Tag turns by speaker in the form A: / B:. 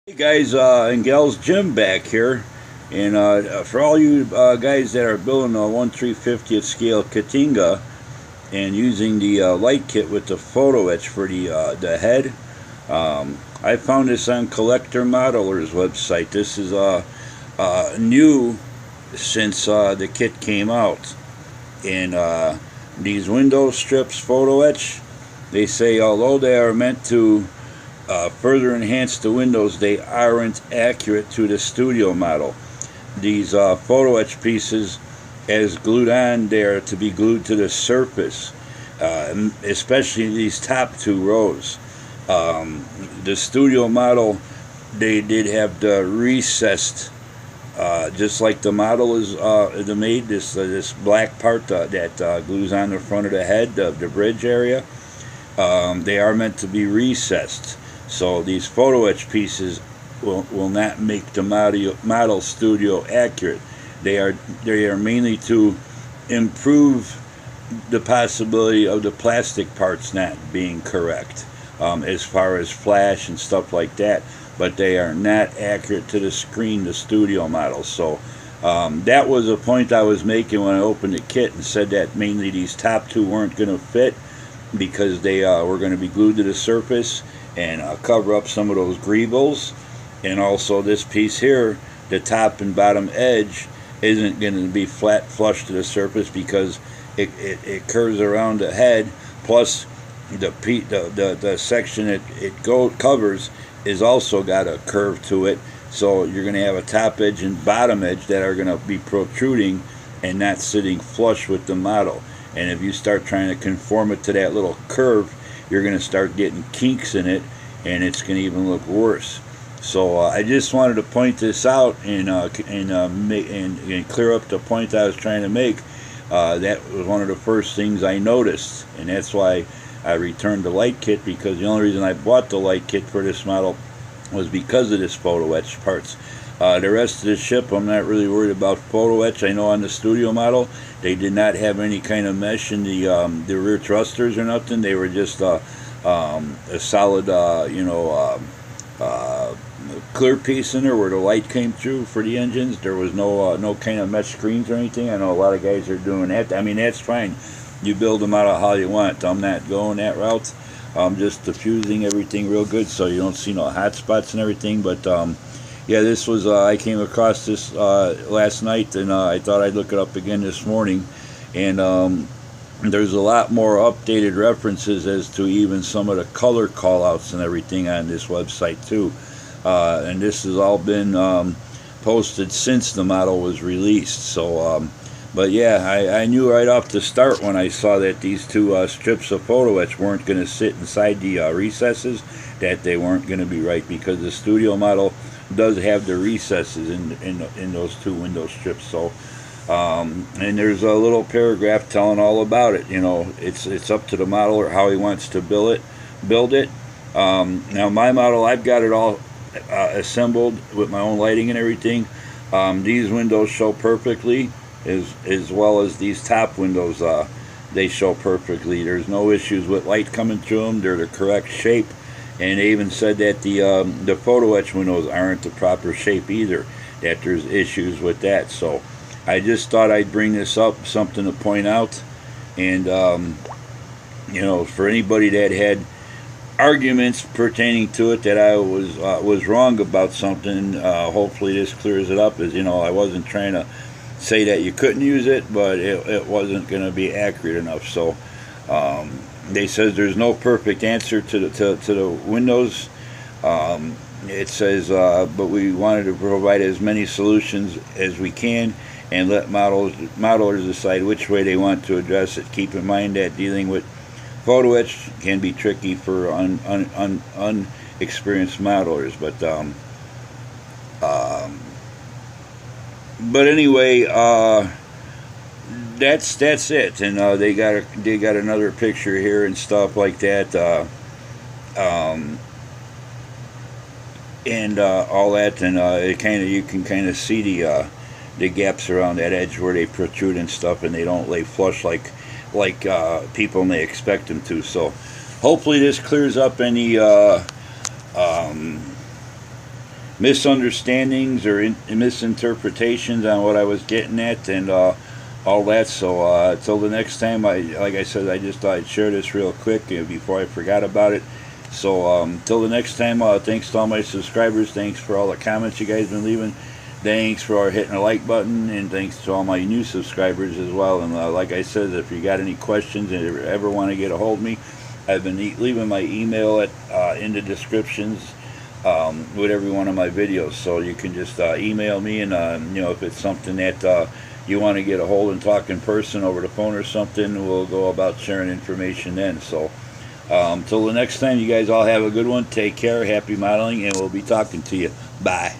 A: Hey guys and gals, Jim back here, and for all you guys that are building a 1/350th scale K'tinga and using the light kit with the photo etch for the head, I found this on Collector Modeler's website. This is new since the kit came out, and these window strips photo etch. They say although they are meant to further enhance the windows, they aren't accurate to the studio model. These photo etch pieces, as glued on, they are to be glued to the surface, especially these top two rows. The studio model, they did have the recessed, just like the model is made, this black part that glues on the front of the head, the bridge area. They are meant to be recessed. So these photo etch pieces will not make the model studio accurate. They are mainly to improve the possibility of the plastic parts not being correct, as far as flash and stuff like that. But they are not accurate to the screen, the studio model. So that was a point I was making when I opened the kit and said that mainly these top two weren't going to fit because they were going to be glued to the surface and cover up some of those greebles. And also this piece here, the top and bottom edge, isn't going to be flat flush to the surface because it curves around the head. Plus the section it covers is also got a curve to it. So you're going to have a top edge and bottom edge that are going to be protruding and not sitting flush with the model. And if you start trying to conform it to that little curve, you're going to start getting kinks in it, and it's going to even look worse. So I just wanted to point this out and clear up the point I was trying to make. That was one of the first things I noticed, and that's why I returned the light kit, because the only reason I bought the light kit for this model was because of this photo etch parts. The rest of the ship, I'm not really worried about photo etch. I know on the studio model, they did not have any kind of mesh in the rear thrusters or nothing. They were just a solid, clear piece in there where the light came through for the engines. There was no kind of mesh screens or anything. I know a lot of guys are doing that. I mean, that's fine. You build them out of how you want. I'm not going that route. I'm just diffusing everything real good so you don't see no hot spots and everything. But yeah, this was, I came across this last night, and I thought I'd look it up again this morning. And there's a lot more updated references as to even some of the color callouts and everything on this website too. And this has all been posted since the model was released. So, but yeah, I knew right off the start when I saw that these two strips of photo etch weren't going to sit inside the recesses, that they weren't going to be right, because the studio model does have the recesses in those two window strips. So and there's a little paragraph telling all about it. You know, it's up to the modeler how he wants to build it. Now my model, I've got it all assembled with my own lighting and everything. These windows show perfectly, as well as these top windows. They show perfectly. There's no issues with light coming through them. They're the correct shape. And they even said that the photo etch windows aren't the proper shape either, that there's issues with that. So I just thought I'd bring this up, something to point out. And you know, for anybody that had arguments pertaining to it that I was wrong about something, hopefully this clears it up. As you know, I wasn't trying to say that you couldn't use it, but it wasn't going to be accurate enough. So they says there's no perfect answer to the windows. It says, but we wanted to provide as many solutions as we can and let modelers decide which way they want to address it. Keep in mind that dealing with photo etch can be tricky for unexperienced modelers. But anyway, that's it. And they got another picture here and stuff like that. And all that, and you can kind of see the gaps around that edge where they protrude and stuff, and they don't lay flush like people may expect them to. So hopefully this clears up any misunderstandings or misinterpretations on what I was getting at and all that. So till the next time, like I said, I just thought I'd share this real quick before I forgot about it. So till the next time, thanks to all my subscribers. Thanks for all the comments you guys been leaving. Thanks for hitting the like button, and thanks to all my new subscribers as well. And like I said, if you got any questions and ever want to get a hold of me, I've been leaving my email in the descriptions with every one of my videos, so you can just email me, and if it's something that you want to get a hold and talk in person over the phone or something, we'll go about sharing information then. So till the next time, you guys all have a good one. Take care, happy modeling, and we'll be talking to you. Bye.